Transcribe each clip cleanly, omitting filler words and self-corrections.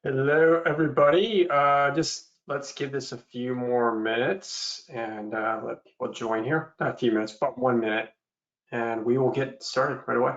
Hello, everybody. Just let's give this a few more minutes and let people join here. Not a few minutes, but 1 minute, and we will get started right away.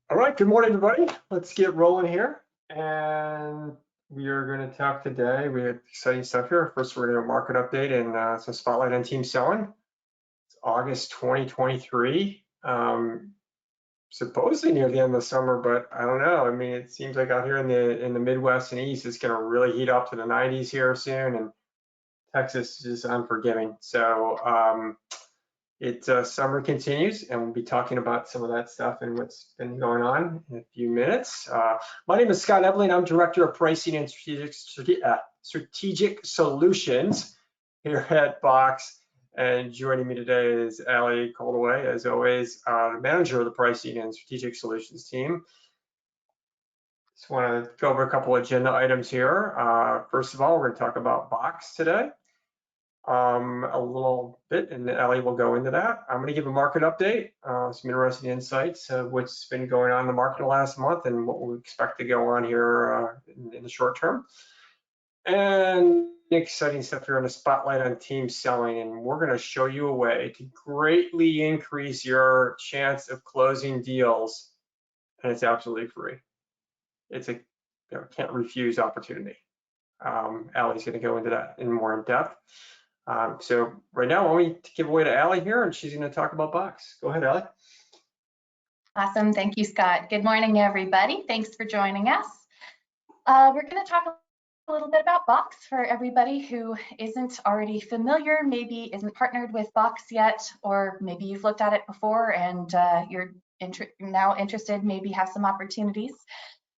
All right, good morning, everybody. Let's get rolling here. And we are going to talk today. We have exciting stuff here. First, we're going to do a market update and some spotlight on team selling. It's August 2023. Supposedly near the end of the summer, but I don't know. I mean, it seems like out here in the Midwest and East, it's going to really heat up to the 90s here soon, and Texas is unforgiving. So summer continues, and we'll be talking about some of that stuff and what's been going on in a few minutes. My name is Scott Ebley, I'm Director of Pricing and Strategic Solutions here at Box. And joining me today is Ali Coldaway, as always, the manager of the Pricing and Strategic Solutions team. Just want to go over a couple agenda items here. First of all, we're going to talk about Box today. A little bit, and Ali will go into that. I'm going to give a market update, some interesting insights of what's been going on in the market the last month and what we expect to go on here in the short term. And exciting stuff here on the spotlight on team selling, and we're going to show you a way to greatly increase your chance of closing deals, and it's absolutely free. It's a can't refuse opportunity. Ali's going to go into that in more in depth. So right now, let me give away to Ali here, and she's going to talk about Box. Go ahead, Ali. Awesome. Thank you, Scott. Good morning, everybody. Thanks for joining us. We're going to talk a little bit about Box for everybody who isn't already familiar, maybe isn't partnered with Box yet, or maybe you've looked at it before and you're now interested, maybe have some opportunities.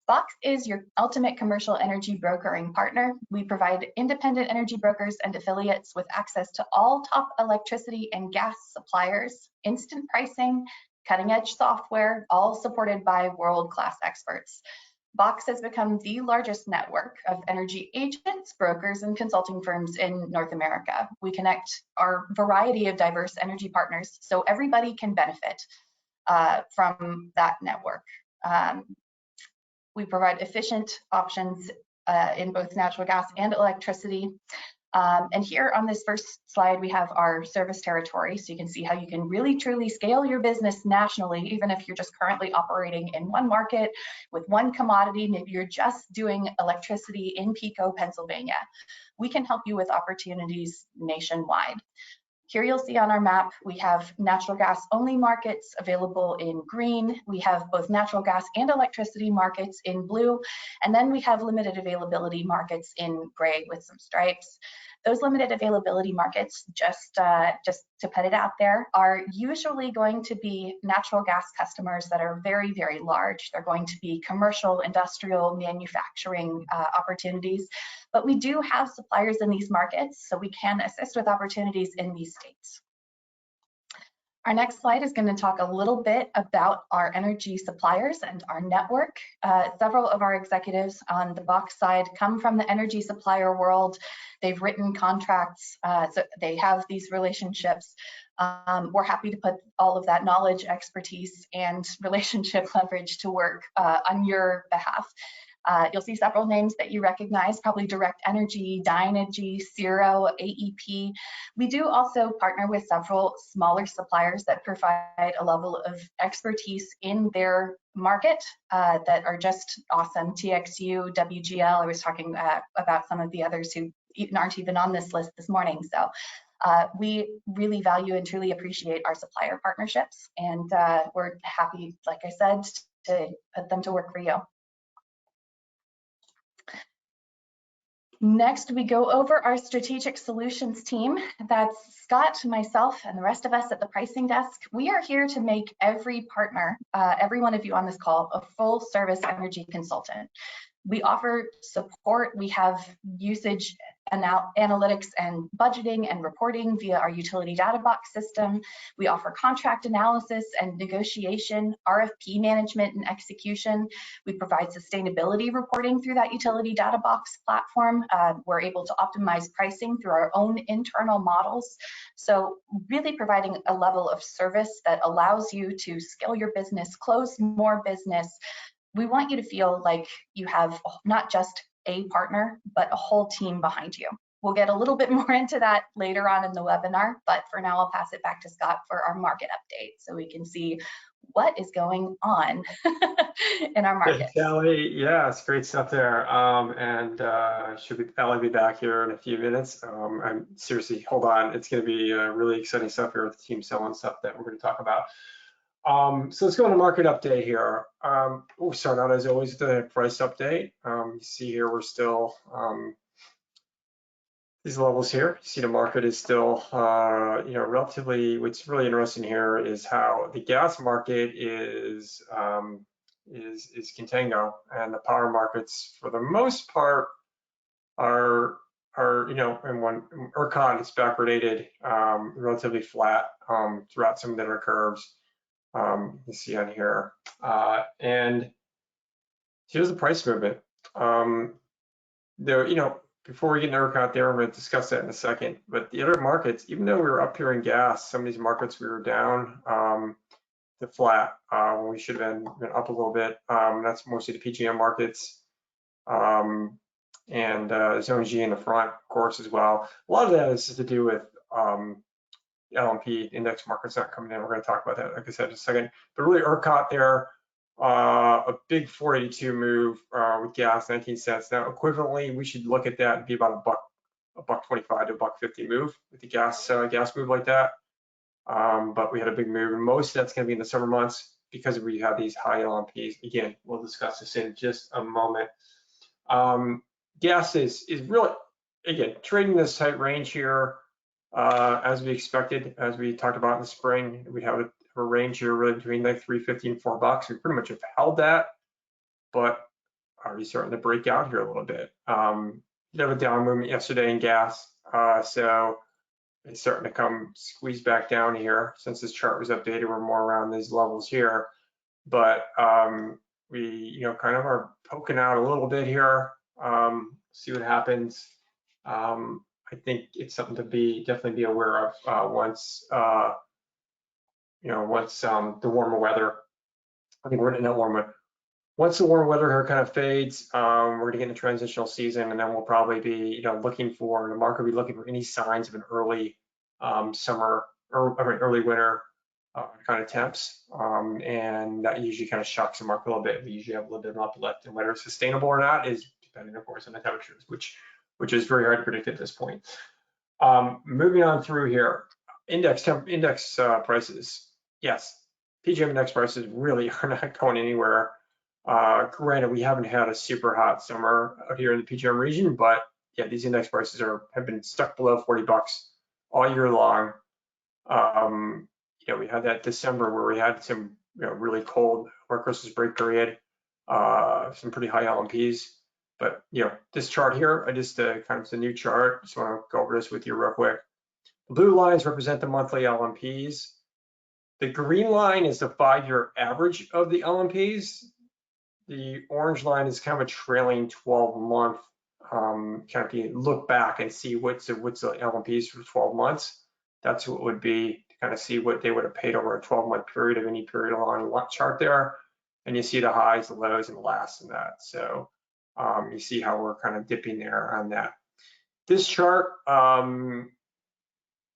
Box is your ultimate commercial energy brokering partner. We provide independent energy brokers and affiliates with access to all top electricity and gas suppliers, instant pricing, cutting-edge software, all supported by world-class experts. Box has become the largest network of energy agents, brokers, and consulting firms in North America. We connect our variety of diverse energy partners so everybody can benefit from that network. We provide efficient options in both natural gas and electricity. And here on this first slide, we have our service territory. So you can see how you can really truly scale your business nationally, even if you're just currently operating in one market with one commodity. Maybe you're just doing electricity in Pico, Pennsylvania. We can help you with opportunities nationwide. Here you'll see on our map, we have natural gas only markets available in green. We have both natural gas and electricity markets in blue. And then we have limited availability markets in gray with some stripes. Those limited availability markets, just to put it out there, are usually going to be natural gas customers that are very, very large. They're going to be commercial, industrial, manufacturing opportunities. But we do have suppliers in these markets, so we can assist with opportunities in these states. Our next slide is going to talk a little bit about our energy suppliers and our network. Several of our executives on the Box side come from the energy supplier world. They've written contracts, so they have these relationships. We're happy to put all of that knowledge, expertise, and relationship leverage to work on your behalf. You'll see several names that you recognize, probably Direct Energy, Dynegy, Zero, AEP. We do also partner with several smaller suppliers that provide a level of expertise in their market that are just awesome. TXU, WGL, I was talking about some of the others who aren't even on this list this morning. So we really value and truly appreciate our supplier partnerships, and we're happy, like I said, to put them to work for you. Next, we go over our strategic solutions team. That's Scott, myself, and the rest of us at the pricing desk. We are here to make every partner, every one of you on this call, a full service energy consultant. We offer support. We have usage analytics and budgeting and reporting via our utility data box system. We offer contract analysis and negotiation, RFP management and execution. We provide sustainability reporting through that utility data box platform. We're able to optimize pricing through our own internal models. So really providing a level of service that allows you to scale your business, close more business. We want you to feel like you have not just a partner, but a whole team behind you. We'll get a little bit more into that later on in the webinar, but for now, I'll pass it back to Scott for our market update so we can see what is going on in our market. Thanks, Allie. Yeah, it's great stuff there. Allie be back here in a few minutes. I'm seriously, hold on. It's going to be really exciting stuff here with the team selling stuff that we're going to talk about. So let's go on a market update here. We'll start out as always the price update. You see here we're still these levels here. You see the market is still relatively. What's really interesting here is how the gas market is contango, and the power markets for the most part are and when ERCOT is backwardated, relatively flat throughout some of their curves. You see on here, and here's the price movement. Before we get into ERCOT there, I'm going to discuss that in a second. But the other markets, even though we were up here in gas, some of these markets we were down to flat when we should have been up a little bit. That's mostly the PJM markets and Zone G in the front, of course, as well. A lot of that is to do with LMP index markets not coming in. We're going to talk about that, like I said, in a second. But really, ERCOT there, a big 482 move with gas, 19 cents. Now, equivalently, we should look at that and be about a $1.25 to a $1.50 move with the gas move like that. But we had a big move, and most of that's going to be in the summer months because we have these high LMPs. Again, we'll discuss this in just a moment. Gas is really, again, trading this tight range here. As we expected, as we talked about in the spring, we have a range here really between like $3.50 and $4. We pretty much have held that, but already starting to break out here a little bit. You have a down movement yesterday in gas, so it's starting to come squeeze back down here. Since this chart was updated, we're more around these levels here, but we kind of are poking out a little bit here. See what happens. I think it's something to definitely be aware of once the warmer weather. I think we're in that warmer. Once the warmer weather here kind of fades, we're going to get in the transitional season, and then we'll probably be the market will be looking for any signs of an early summer or early winter kind of temps, and that usually kind of shocks the market a little bit. We usually have a little bit of an uplift, and whether it's sustainable or not is depending, of course, on the temperatures, which is very hard to predict at this point. Moving on through here, index prices. Yes, PJM index prices really are not going anywhere. Granted, we haven't had a super hot summer out here in the PJM region, but yeah, these index prices have been stuck below $40 all year long. We had that December where we had some really cold or Christmas break period, some pretty high LMPs. But this chart here, it's a new chart. Just want to go over this with you real quick. The blue lines represent the monthly LMPs. The green line is the 5-year average of the LMPs. The orange line is kind of a trailing 12-month look back and see what's the LMPs for 12 months. That's what it would be to kind of see what they would have paid over a 12-month period of any period along the chart there. And you see the highs, the lows, and the last in that. So you see how we're kind of dipping there on that. This chart,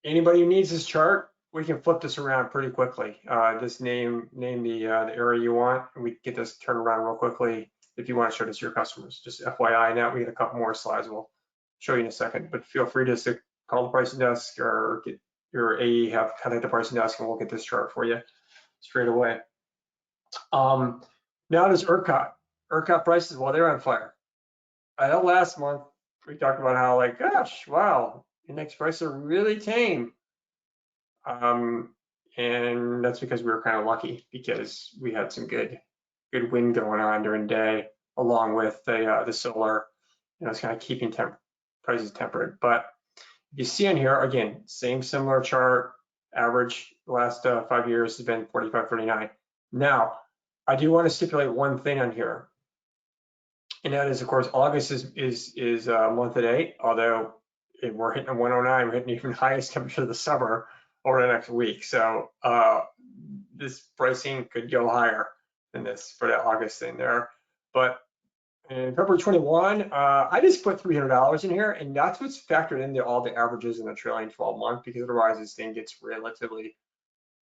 anybody who needs this chart, we can flip this around pretty quickly. Just name the area you want, and we can get this turned around real quickly if you want to show this to your customers. Just FYI, now we got a couple more slides we'll show you in a second, but feel free just to call the pricing desk or get your AE, contact the pricing desk, and we'll get this chart for you straight away. Now there's ERCOT. ERCOT prices, well, they're on fire. I know last month we talked about how like, gosh, wow, index prices are really tame. And that's because we were kind of lucky because we had some good wind going on during the day, along with the solar. It's kind of keeping prices tempered. But you see in here again, similar chart. Average the last 5 years has been 45.39. Now, I do want to stipulate one thing on here, and that is, of course, August is month to date. Although if we're hitting a 109, we're hitting even highest temperature of the summer over the next week. So this pricing could go higher than this for that August thing there. But in February 21, I just put $300 in here, and that's what's factored into all the averages in the trailing 12 month, because otherwise this thing gets relatively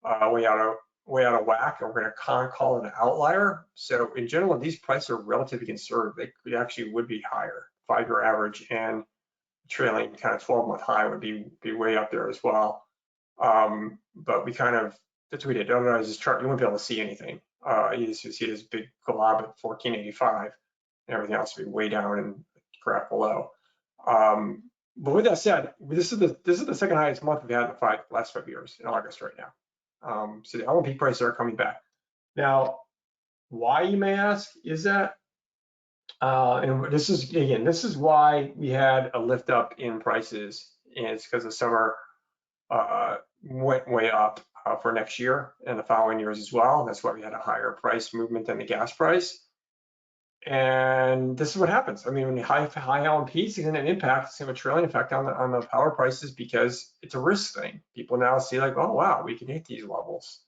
way out of whack, and we're going to call it an outlier. So in general, these prices are relatively conservative. They actually would be higher. 5-year average and trailing kind of 12-month high would be way up there as well. But we kind of, that's what we did. Otherwise, this chart, you wouldn't be able to see anything. You just see this big glob at 1485, and everything else would be way down and graph below. But with that said, this is the second highest month we've had in the last 5 years in August right now. So the LMP prices are coming back. Now, why, you may ask, is that? And this is why we had a lift up in prices, and it's because the summer went way up for next year and the following years as well. That's why we had a higher price movement than the gas price. And this is what happens. I mean, when you high LMPs, it's going to impact, it's going to have a trailing effect on the power prices, because it's a risk thing. People now see like, oh wow, we can hit these levels.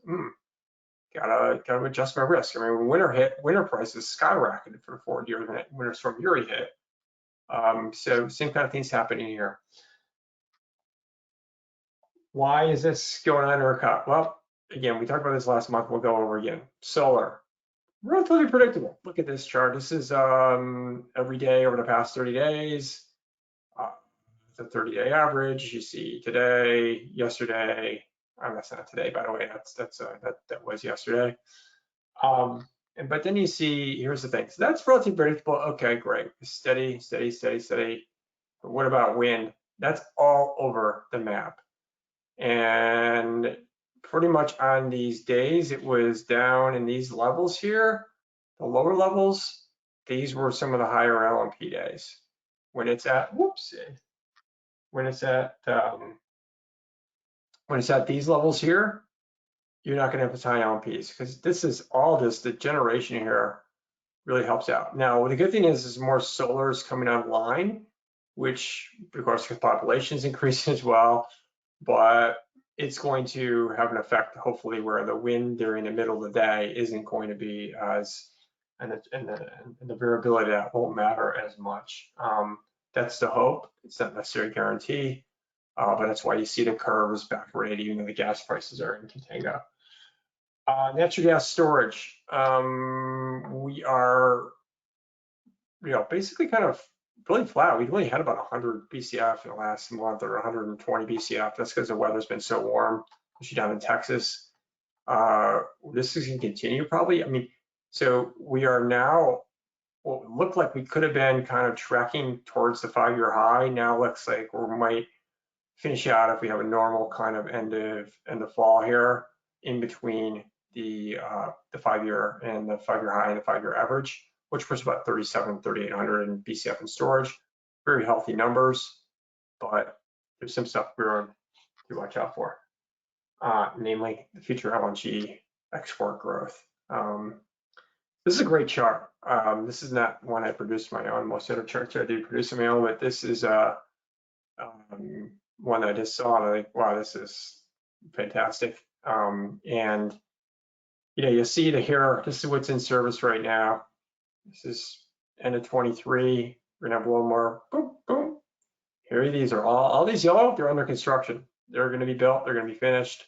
Gotta adjust my risk. I mean, when winter prices skyrocketed for 4 years when Winter Storm Uri hit. So same kind of things happening here. Why is this going on ERCOT? Well, again, we talked about this last month. We'll go over again. Solar, relatively predictable. Look at this chart. This is every day over the past 30 days. The 30-day average. You see today, yesterday. That's not today, by the way. That was yesterday. But then you see, here's the thing. So that's relatively predictable. Okay, great. Steady, steady, steady, steady. But what about wind? That's all over the map. And pretty much on these days, it was down in these levels here, the lower levels. These were some of the higher LMP days. When it's at, when it's at these levels here, you're not going to have as high LMPs, because this is all the generation here really helps out. Now, the good thing is more solar is coming online, which of course the population is increasing as well, but it's going to have an effect, hopefully, where the wind during the middle of the day isn't going to be as, and the variability of that won't matter as much. That's the hope. It's not necessarily a guarantee, but that's why you see the curve is backwardated, even though the gas prices are in contango. Natural gas storage. We are, basically kind of really flat. We really had about 100 BCF in the last month, or 120 BCF. That's because the weather's been so warm, especially down in Texas. This is going to continue probably. I mean, so we are now, what looked like we could have been kind of tracking towards the 5-year high. Now looks like we might finish out, if we have a normal kind of end of fall here, in between the 5-year and the 5-year high and the 5-year average, which was about 3,800 in BCF in storage. Very healthy numbers, but there's some stuff we're to watch out for, namely the future LNG export growth. This is a great chart. This is not one I produced my own. Most other charts I do produce my own, but this is one I just saw, and I think, wow, this is fantastic. And you see here, this is what's in service right now. This is end of 23. We're gonna have one more. Boom, boom. Here, these are all these yellow. They're under construction. They're going to be built. They're going to be finished,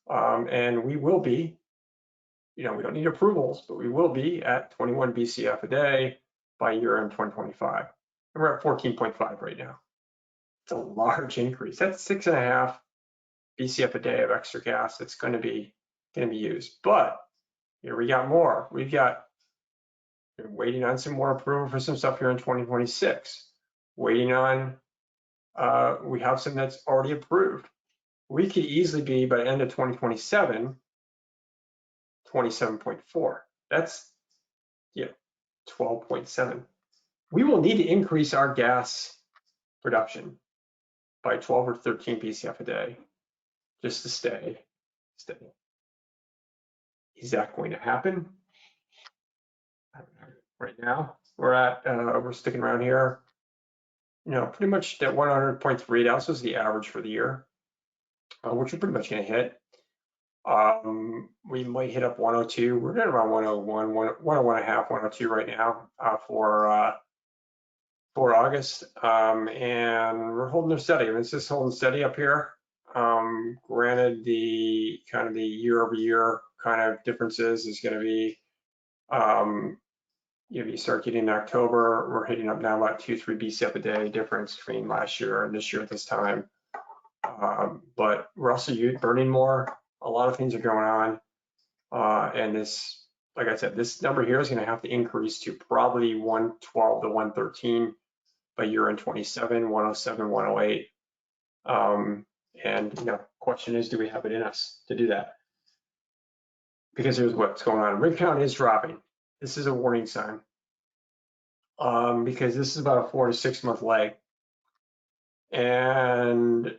and we will be. We don't need approvals, but we will be at 21 BCF a day by year-end 2025. And we're at 14.5 right now. It's a large increase. That's 6.5 BCF a day of extra gas that's going to be used. But here we got more. We're waiting on some more approval for some stuff here in 2026. waiting on, we have some that's already approved. We could easily be, by the end of 2027, 27.4. That's 12.7. We will need to increase our gas production by 12 or 13 BCF a day just to stay steady. Is that going to happen? I don't know. Right now, we're sticking around here. Pretty much that 100.3. That was the average for the year, which we're pretty much going to hit. We might hit up 102. We're at around 101, 101 and a half, 102 right now for August, and we're holding steady. It's just holding steady up here. Granted, the kind of the year-over-year kind of differences is going to be, if you start getting in October, we're hitting up now about 2-3 BCF a day difference between last year and this year at this time. But we're also burning more. A lot of things are going on, and this, like I said, this number here is going to have to increase to probably 112 to 113 by year end 27, 107, 108. And question is, do we have it in us to do that? Because here's what's going on. Rig count is dropping. This is a warning sign, because this is about a 4 to 6 month lag. And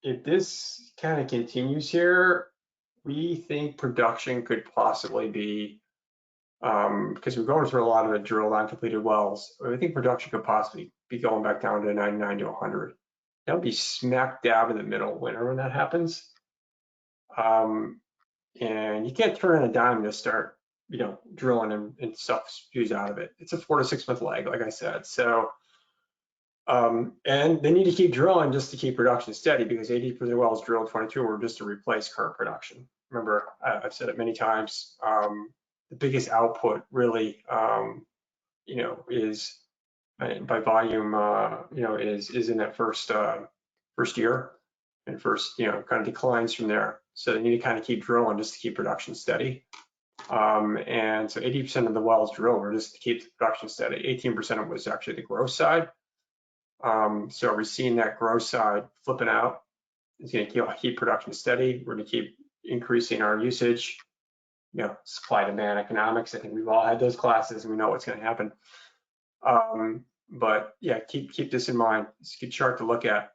if this kind of continues here, we think production could possibly be, because we're going through a lot of the drilled uncompleted wells, I think production could possibly be going back down to 99 to 100. That would be smack dab in the middle of winter when that happens. And you can't turn on a dime to start, drilling and stuff spews out of it. It's a 4 to 6 month lag, like I said. So, and they need to keep drilling just to keep production steady, because 80% of wells drilled 22 were just to replace current production. Remember, I've said it many times, the biggest output really, is by volume, is in that first year, and first, kind of declines from there. So they need to kind of keep drilling just to keep production steady. And so 80% of the wells drilled were just to keep the production steady. 18% of it was actually the growth side. So we're seeing that growth side flipping out. It's going to keep production steady. We're going to keep increasing our usage. Supply demand economics. I think we've all had those classes and we know what's going to happen. But yeah, keep this in mind. It's a good chart to look at.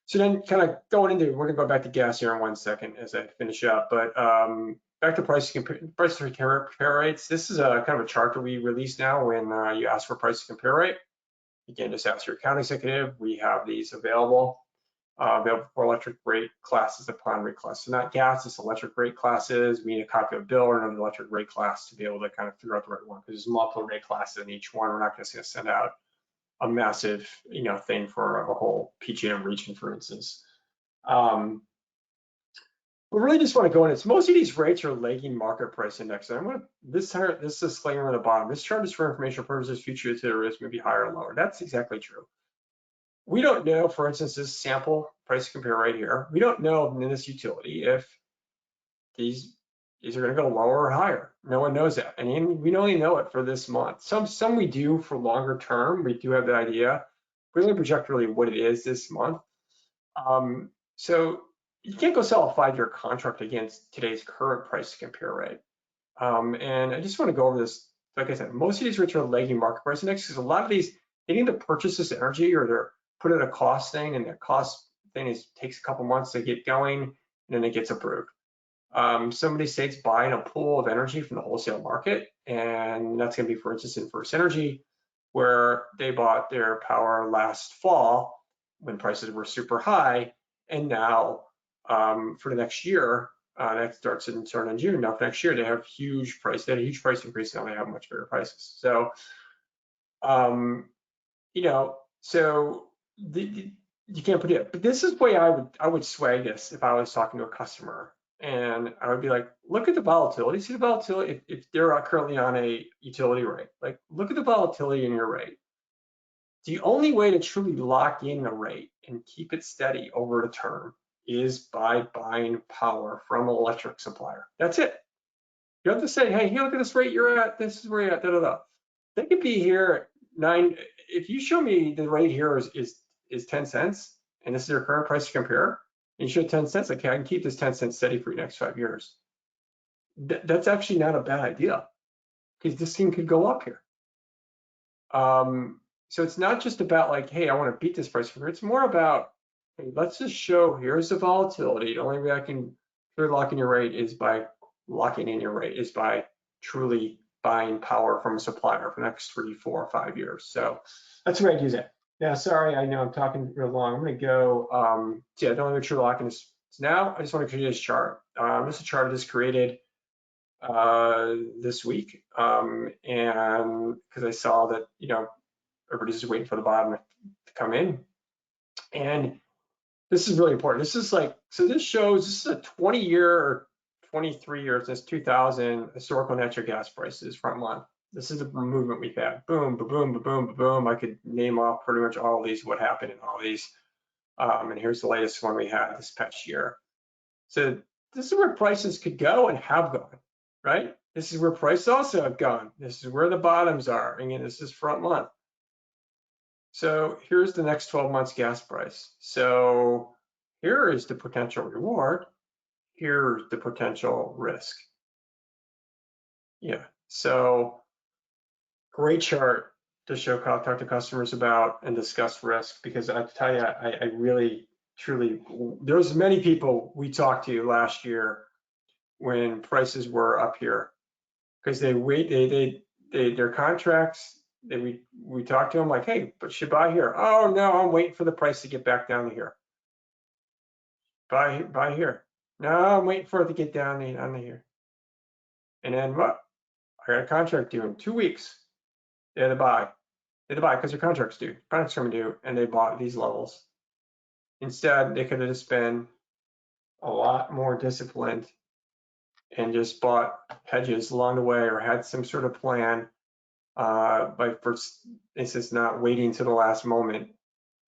So then kind of going into, we're going to go back to gas here in 1 second as I finish up. But back to price compare rates. This is a kind of a chart that we release now when you ask for price compare rate. Again, just ask your account executive. We have these available for electric rate classes upon request. So not gas, it's electric rate classes. We need a copy of a bill or another electric rate class to be able to kind of figure out the right one, because there's multiple rate classes in each one. We're not just going to send out a massive, thing for a whole PJM region, for instance. We really just want to go in. It's most of these rates are lagging market price index. And I'm going to this disclaimer on the bottom. This chart is for informational purposes. Future utility risk may be higher or lower. That's exactly true. We don't know, for instance, this sample price compare right here. We don't know in this utility if these are going to go lower or higher. No one knows that, and we only know it for this month. Some we do for longer term. We do have the idea. We only project really what it is this month. So you can't go sell a 5-year contract against today's current price compare rate. And I just want to go over this. Like I said, most of these rates are lagging market price index, because a lot of these, they need to purchase this energy, or they're put in a cost thing, and the cost thing takes a couple months to get going, and then it gets approved. Some of these states buying a pool of energy from the wholesale market, and that's going to be, for instance, in First Energy, where they bought their power last fall when prices were super high, and now for the next year, that starts in June. Now for next year, they have huge price. They had a huge price increase. Now they have much bigger prices. So, so you can't put it. But this is the way I would swag this if I was talking to a customer, and I would be like, look at the volatility. See the volatility. If they're currently on a utility rate, like look at the volatility in your rate. The only way to truly lock in a rate and keep it steady over the term is by buying power from an electric supplier. That's it. You have to say, hey, look at this rate you're at. This is where you're at. Da, da, da. They could be here if you show me the rate here is 10 cents, and this is your current price to compare, and you show 10 cents, okay, I can keep this 10 cents steady for the next 5 years. That's actually not a bad idea, because this thing could go up here. So it's not just about like, hey, I want to beat this price figure. It's more about, hey, let's just show, here's the volatility. The only way I can lock in your rate is by locking in your rate, is by truly buying power from a supplier for the next 3, 4, 5 years. So that's the way I use it. Now, sorry, I know I'm talking real long. I'm going to go, so yeah, the only way true locking is now. I just want to create this chart. This is a chart I just created this week, and because I saw that, you know, everybody's just waiting for the bottom to come in. And this is really important. This is like, so this shows, this is a 20-year or 23 years since 2000 historical natural gas prices front month. This is the movement we've had. Boom, ba-boom, ba-boom, ba-boom. I could name off pretty much all these, what happened in all these. And here's the latest one we had this past year. So this is where prices could go and have gone, right? This is where prices also have gone. This is where the bottoms are. Again, this is front month. So here's the next 12 months gas price. So here is the potential reward. Here's the potential risk. Yeah, so great chart to show, talk to customers about and discuss risk, because I tell you, I really, truly, there's many people we talked to last year when prices were up here, because their contracts, we talked to them like, hey, but should buy here. Oh no, I'm waiting for the price to get back down to here. Buy here. No, I'm waiting for it to get down to here. And then what? I got a contract due in 2 weeks. They had to buy. They had to buy because their contract's due. Contract's coming due, and they bought these levels. Instead, they could have just been a lot more disciplined and just bought hedges along the way, or had some sort of plan. By first instance, not waiting to the last moment,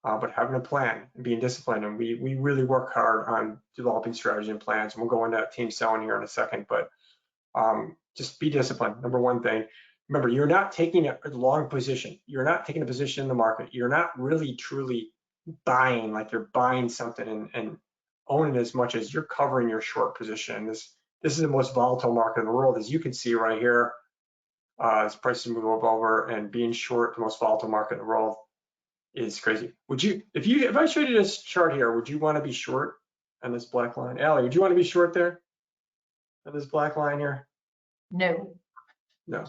but having a plan and being disciplined. And we really work hard on developing strategy and plans. And we'll go into team selling here in a second, but just be disciplined. Number one thing. Remember, you're not taking a long position. You're not taking a position in the market. You're not really truly buying, like you're buying something and owning as much as you're covering your short position. This is the most volatile market in the world, as you can see right here. As prices move over, and being short the most volatile market in the world is crazy. Would you, if I showed you this chart here, would you want to be short on this black line? Allie, would you want to be short there on this black line here? No. No.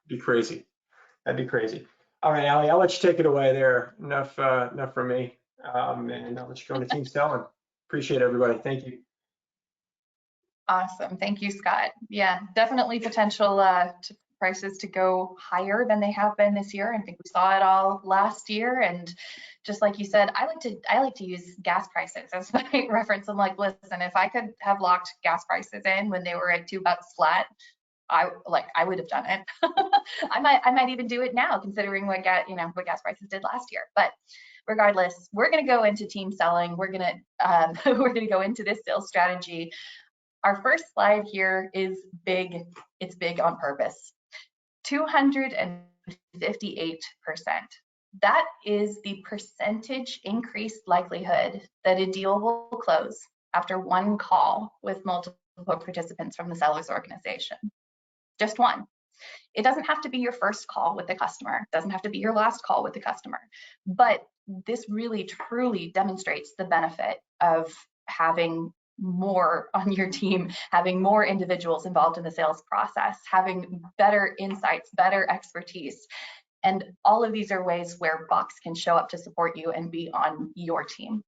Be crazy. That'd be crazy. All right, Allie, I'll let you take it away there. Enough from me. And I'll let you go into team selling. Appreciate it, everybody. Thank you. Awesome. Thank you, Scott. Yeah, definitely potential prices to go higher than they have been this year. I think we saw it all last year. And just like you said, I like to use gas prices as my reference. I'm like, listen, if I could have locked gas prices in when they were at $2 flat, I would have done it. I might even do it now, considering what gas prices did last year. But regardless, we're going to go into team selling. We're going to go into this sales strategy. Our first slide here is big. It's big on purpose. 258%. That is the percentage increased likelihood that a deal will close after one call with multiple participants from the seller's organization. Just one. It doesn't have to be your first call with the customer. It doesn't have to be your last call with the customer. But this really, truly demonstrates the benefit of having more on your team, having more individuals involved in the sales process, having better insights, better expertise. And all of these are ways where Box can show up to support you and be on your team.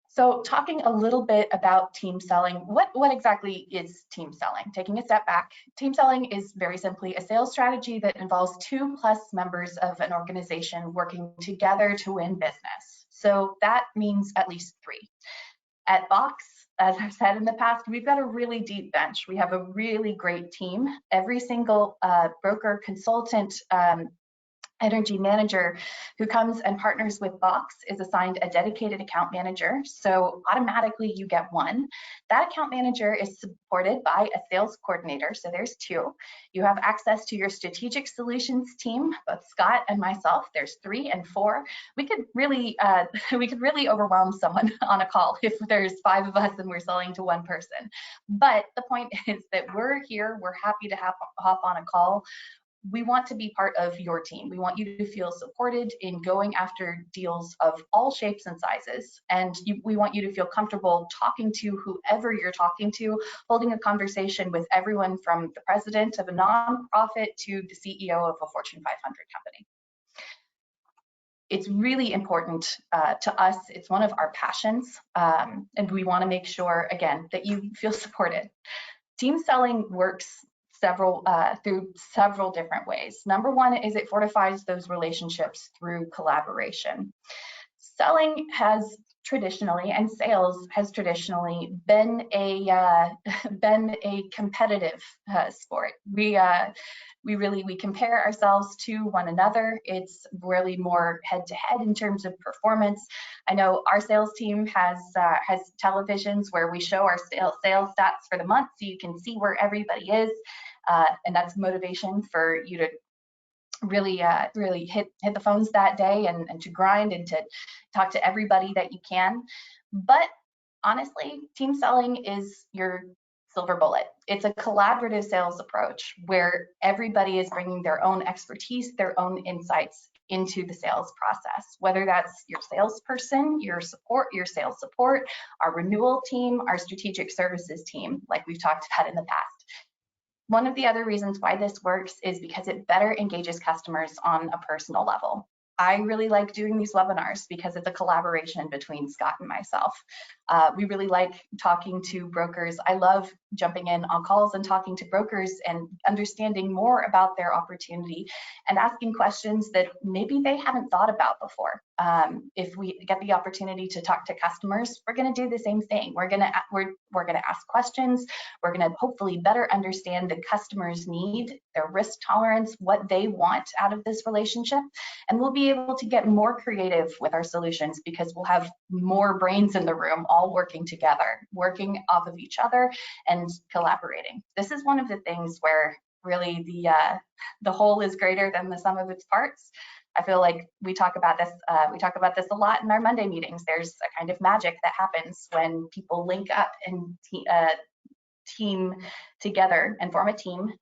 So talking a little bit about team selling, what exactly is team selling? Taking a step back, team selling is very simply a sales strategy that involves 2+ members of an organization working together to win business. So that means at least 3. At Box, as I've said in the past, we've got a really deep bench. We have a really great team. Every single broker, consultant, energy manager who comes and partners with Box is assigned a dedicated account manager. So automatically you get one. That account manager is supported by a sales coordinator. So there's two. You have access to your strategic solutions team, both Scott and myself. There's 3 and 4. We could really overwhelm someone on a call if there's 5 of us and we're selling to one person. But the point is that we're here. We're happy to hop on a call. We want to be part of your team. We want you to feel supported in going after deals of all shapes and sizes. And we want you to feel comfortable talking to whoever you're talking to, holding a conversation with everyone from the president of a nonprofit to the CEO of a Fortune 500 company. It's really important to us. It's one of our passions. And we want to make sure, again, that you feel supported. Team selling works through several different ways. Number one is it fortifies those relationships through collaboration. Selling has traditionally, and sales has traditionally been a competitive sport. We compare ourselves to one another. It's really more head-to-head in terms of performance. I know our sales team has televisions where we show our sales stats for the month, so you can see where everybody is, and that's motivation for you to really hit the phones that day and to grind and to talk to everybody that you can. But honestly, team selling is your silver bullet. It's a collaborative sales approach where everybody is bringing their own expertise, their own insights into the sales process, whether that's your salesperson, your sales support, our renewal team, our strategic services team, like we've talked about in the past. One of the other reasons why this works is because it better engages customers on a personal level. I really like doing these webinars because it's a collaboration between Scott and myself. We really like talking to brokers. I love jumping in on calls and talking to brokers and understanding more about their opportunity and asking questions that maybe they haven't thought about before. If we get the opportunity to talk to customers, we're going to do the same thing. We're going to ask questions. We're going to hopefully better understand the customer's need, their risk tolerance, what they want out of this relationship, and we'll be able to get more creative with our solutions because we'll have more brains in the room all working together, working off of each other and collaborating. This is one of the things where really the whole is greater than the sum of its parts. I feel like we talk about this a lot in our Monday meetings. There's a kind of magic that happens when people link up and team together and form a team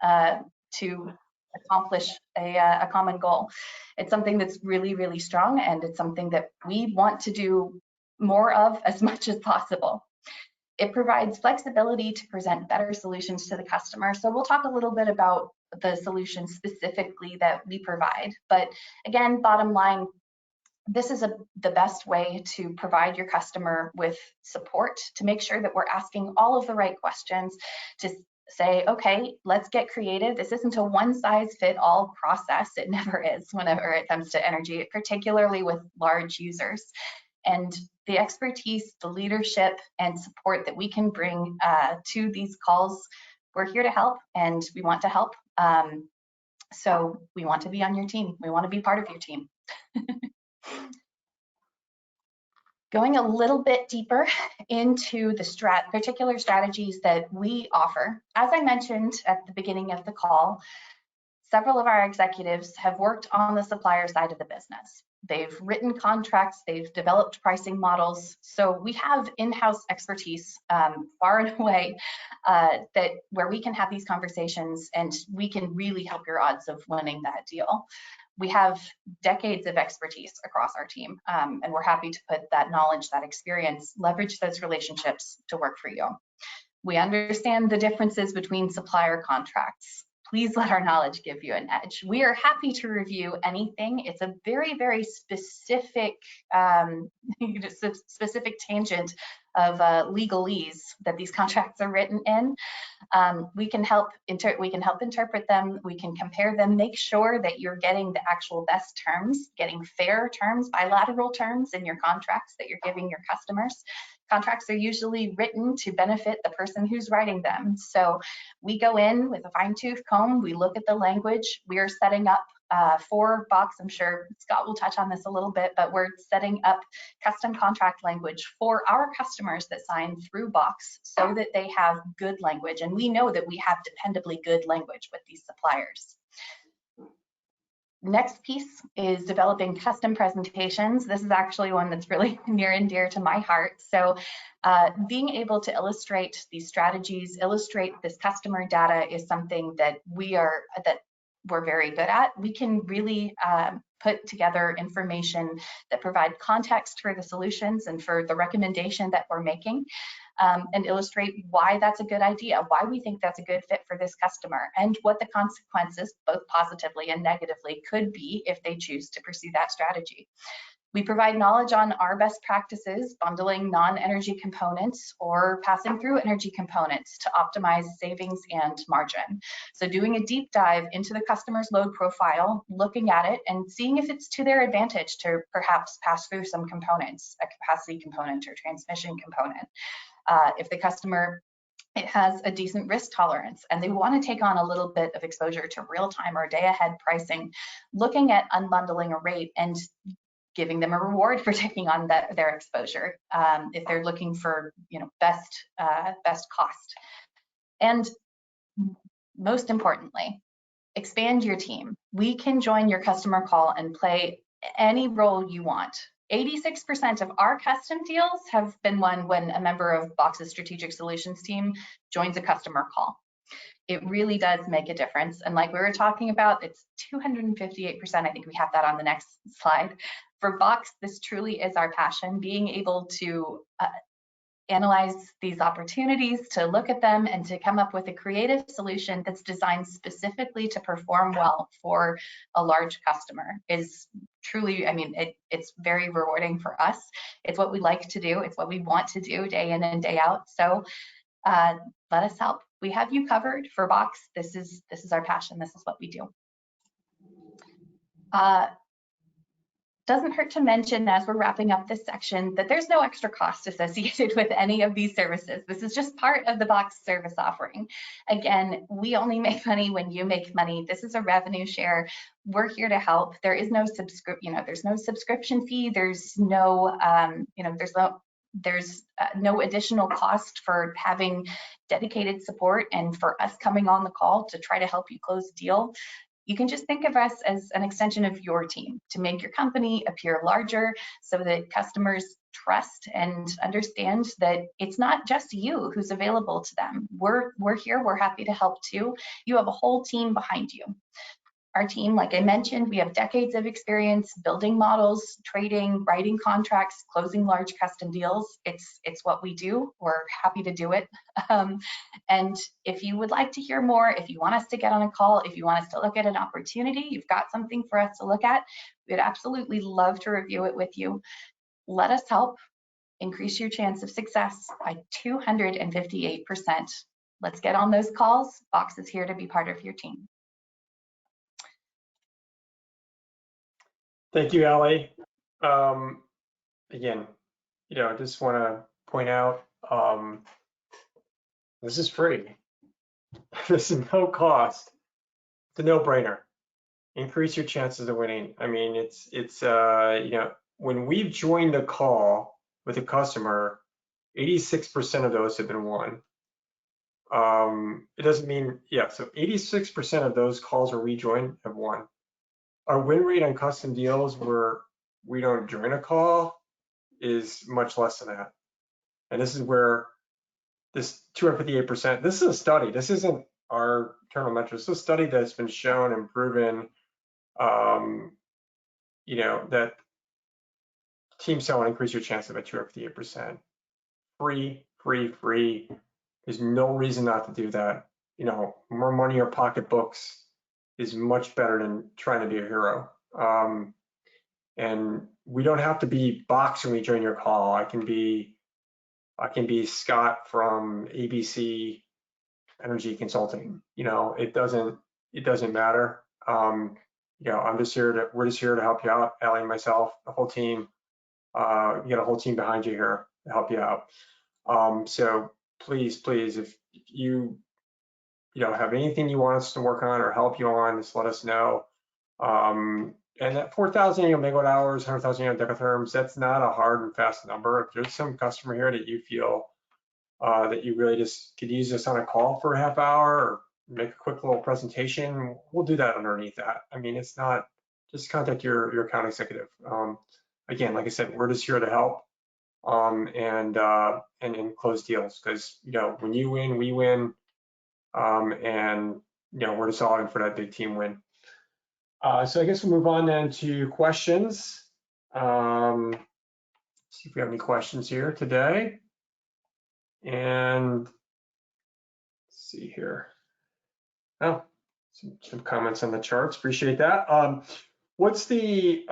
to accomplish a common goal. It's something that's really, really strong, and it's something that we want to do more of as much as possible. It provides flexibility to present better solutions to the customer. So we'll talk a little bit about the solutions specifically that we provide. But again, bottom line, this is the best way to provide your customer with support, to make sure that we're asking all of the right questions, to say, okay, let's get creative. This isn't a one-size-fit-all process. It never is whenever it comes to energy, particularly with large users. And the expertise, the leadership, and support that we can bring to these calls, we're here to help, and we want to help. So we want to be on your team. We want to be part of your team. Going a little bit deeper into the particular strategies that we offer. As I mentioned at the beginning of the call, several of our executives have worked on the supplier side of the business. They've written contracts, they've developed pricing models. So we have in-house expertise far and away where we can have these conversations and we can really help your odds of winning that deal. We have decades of expertise across our team, and we're happy to put that knowledge, that experience, leverage those relationships to work for you. We understand the differences between supplier contracts. Please let our knowledge give you an edge. We are happy to review anything. It's a very, very specific, specific tangent of legalese that these contracts are written in. We can help interpret them. We can compare them. Make sure that you're getting the actual best terms, getting fair terms, bilateral terms in your contracts that you're giving your customers. Contracts are usually written to benefit the person who's writing them. So we go in with a fine-tooth comb, we look at the language, we are setting up for Box. I'm sure Scott will touch on this a little bit, but we're setting up custom contract language for our customers that sign through Box so that they have good language. And we know that we have dependably good language with these suppliers. Next piece is developing custom presentations. This is actually one that's really near and dear to my heart. So being able to illustrate these strategies, illustrate this customer data is something that we're very good at. We can really put together information that provide context for the solutions and for the recommendation that we're making, and illustrate why that's a good idea, why we think that's a good fit for this customer, and what the consequences, both positively and negatively, could be if they choose to pursue that strategy. We provide knowledge on our best practices, bundling non-energy components or passing through energy components to optimize savings and margin. So doing a deep dive into the customer's load profile, looking at it and seeing if it's to their advantage to perhaps pass through some components, a capacity component or transmission component. If the customer has a decent risk tolerance and they want to take on a little bit of exposure to real-time or day-ahead pricing, looking at unbundling a rate and giving them a reward for taking on their exposure, if they're looking for, best cost. And most importantly, expand your team. We can join your customer call and play any role you want. 86% of our custom deals have been won when a member of Box's strategic solutions team joins a customer call. It really does make a difference. And like we were talking about, it's 258%. I think we have that on the next slide. For Box, this truly is our passion, being able to analyze these opportunities, to look at them and to come up with a creative solution that's designed specifically to perform well for a large customer is truly, it's very rewarding for us. It's what we like to do. It's what we want to do day in and day out. So let us help. We have you covered for Box. This is our passion. This is what we do. Doesn't hurt to mention as we're wrapping up this section that there's no extra cost associated with any of these services. This is just part of the Box service offering. Again, we only make money when you make money. This is a revenue share. We're here to help. There is no there's no subscription fee. There's no, there's no additional cost for having dedicated support and for us coming on the call to try to help you close a deal. You can just think of us as an extension of your team to make your company appear larger so that customers trust and understand that it's not just you who's available to them. We're here, we're happy to help too. You have a whole team behind you. Our team, like I mentioned, we have decades of experience building models, trading, writing contracts, closing large custom deals. It's what we do. We're happy to do it. And if you would like to hear more, if you want us to get on a call, if you want us to look at an opportunity, you've got something for us to look at, we'd absolutely love to review it with you. Let us help increase your chance of success by 258%. Let's get on those calls. Box is here to be part of your team. Thank you, Allie. Again, I just want to point out, this is free. This is no cost. It's a no-brainer. Increase your chances of winning. It's when we've joined a call with a customer, 86% of those have been won. It doesn't mean, so 86% of those calls where we join have won. Our win rate on custom deals where we don't join a call is much less than that. And this is where this 258%, this is a study. This isn't our internal metrics. This is a study that's been shown and proven, that team sell will increase your chance of a 258%. Free. There's no reason not to do that. More money in your pocketbooks is much better than trying to be a hero. And we don't have to be Box when we join your call. I can be Scott from ABC Energy Consulting. It doesn't matter. We're just here to help you out, Allie and myself, the whole team. You got a whole team behind you here to help you out. So please, if you have anything you want us to work on or help you on, just let us know. And that 4,000 megawatt hours, 100,000 decatherms, that's not a hard and fast number. If there's some customer here that you feel that you really just could use this on a call for a half hour or make a quick little presentation, we'll do that underneath that. I mean, it's not, just contact your account executive. Again, like I said, we're just here to help and close deals, because when you win, we win, and we're just all in for that big team win. So I guess we'll move on then to questions. See if we have any questions here today. And let's see here. Oh, some comments on the charts. Appreciate that. What's the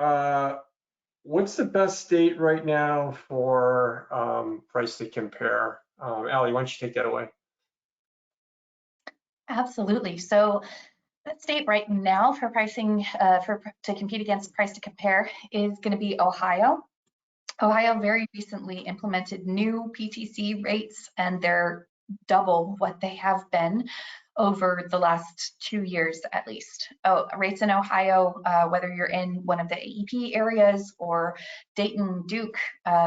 best state right now for price to compare? Allie, why don't you take that away? Absolutely. So that state right now for pricing to compete against price to compare is going to be Ohio. Ohio very recently implemented new PTC rates, and they're double what they have been over the last 2 years at least. Rates in Ohio, whether you're in one of the AEP areas or Dayton, Duke,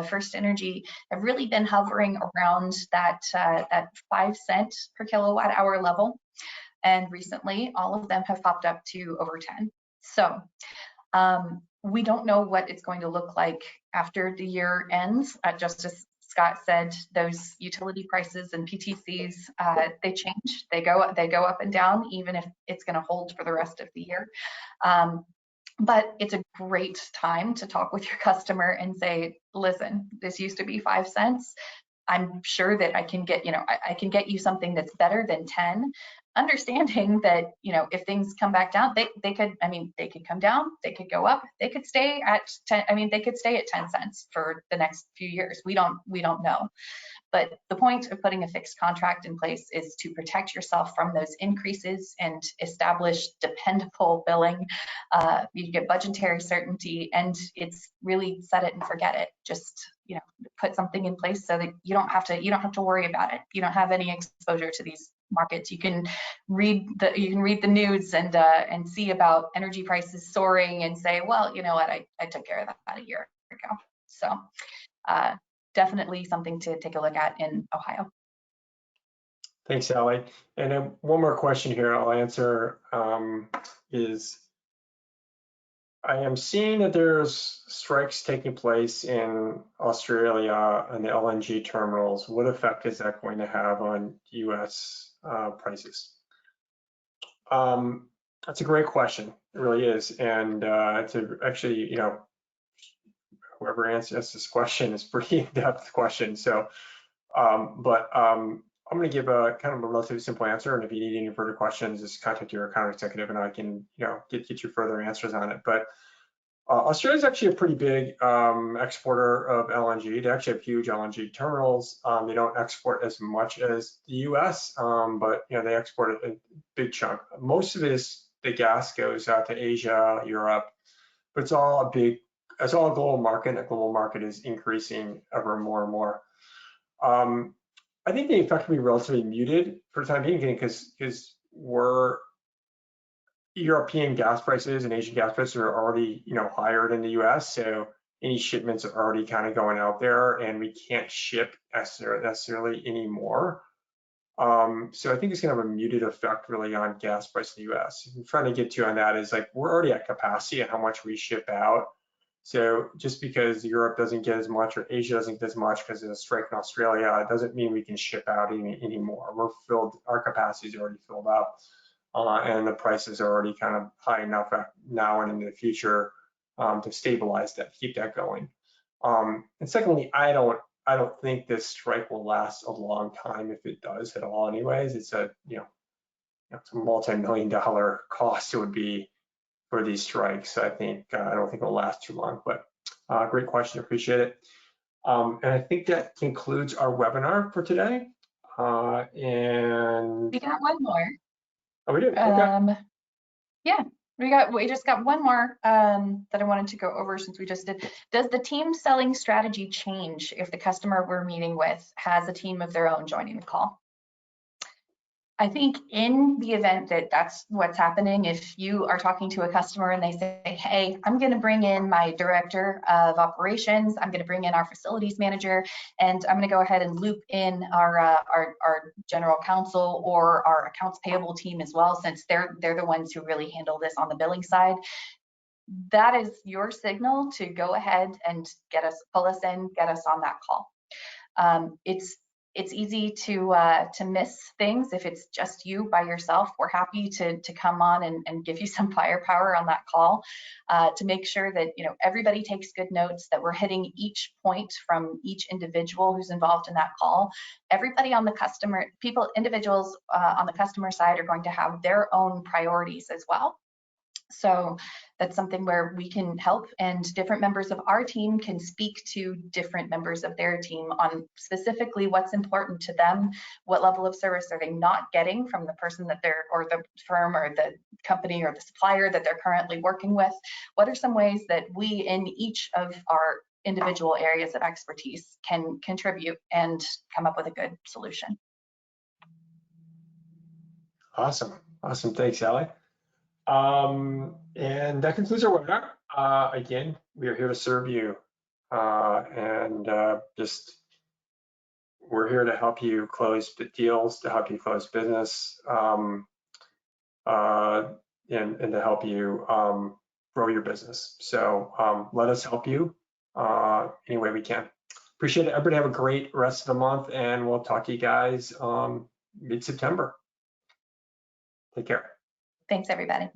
First Energy, have really been hovering around that 5 cent per kilowatt hour level. And recently, all of them have popped up to over 10. So we don't know what it's going to look like after the year ends. Just as Scott said, those utility prices and PTCs, they change. They go up and down, even if it's going to hold for the rest of the year. But it's a great time to talk with your customer and say, listen, this used to be 5 cents. I'm sure that I can get, I can get you something that's better than 10. Understanding that, if things come back down, they could come down, they could go up, they could stay at 10. They could stay at 10 cents for the next few years. We don't know. But the point of putting a fixed contract in place is to protect yourself from those increases and establish dependable billing. You get budgetary certainty, and it's really set it and forget it. Just put something in place so that you don't have to worry about it. You don't have any exposure to these markets. You can read the news and see about energy prices soaring and say, well, you know what, I took care of that a year ago. So definitely something to take a look at in Ohio. Thanks, Allie. And then one more question here I'll answer is, I am seeing that there's strikes taking place in Australia on the LNG terminals. What effect is that going to have on US prices? That's a great question. It really is. And it's actually, whoever answers this question is pretty in-depth question. So, I'm going to give a kind of a relatively simple answer. And if you need any further questions, just contact your account executive and I can, get you further answers on it. But Australia is actually a pretty big exporter of LNG. They actually have huge LNG terminals. They don't export as much as the US, but they export a big chunk. Most of the gas goes out to Asia, Europe, but it's all a global market. And the global market is increasing ever more and more. I think the effect will be relatively muted for the time being, because European gas prices and Asian gas prices are already, higher than the US. So any shipments are already kind of going out there, and we can't ship necessarily anymore. So I think it's going to have a muted effect really on gas price in the US. I'm trying to get to on that is we're already at capacity at how much we ship out. So just because Europe doesn't get as much or Asia doesn't get as much because of the strike in Australia, it doesn't mean we can ship out anymore. We're filled, our capacity is already filled up, and the prices are already kind of high enough now and in the future to stabilize that, keep that going. And secondly, I don't think this strike will last a long time, if it does at all. Anyways, it's a it's a multi-million-dollar cost it would be for these strikes. I think I don't think it'll last too long, but great question, appreciate it. And I think that concludes our webinar for today. And we got one more. Oh, we do. Okay. Yeah, we just got one more that I wanted to go over since we just did. Does the team selling strategy change if the customer we're meeting with has a team of their own joining the call? I think in the event that that's what's happening, if you are talking to a customer and they say, hey, I'm going to bring in my director of operations, I'm going to bring in our facilities manager, and I'm going to go ahead and loop in our general counsel or our accounts payable team as well, since they're the ones who really handle this on the billing side. That is your signal to go ahead and pull us in, get us on that call. It's easy to miss things if it's just you by yourself. We're happy to come on and give you some firepower on that call to make sure that everybody takes good notes, that we're hitting each point from each individual who's involved in that call. Everybody on the individuals on the customer side are going to have their own priorities as well. So that's something where we can help, and different members of our team can speak to different members of their team on specifically what's important to them, what level of service are they not getting from the person that or the firm or the company or the supplier that they're currently working with. What are some ways that we in each of our individual areas of expertise can contribute and come up with a good solution? Awesome. Thanks, Allie. And that concludes our webinar. Again, we are here to serve you, we're here to help you close deals, to help you close business, and to help you grow your business. So let us help you any way we can. Appreciate it. Everybody have a great rest of the month, and we'll talk to you guys mid-September. Take care. Thanks, everybody.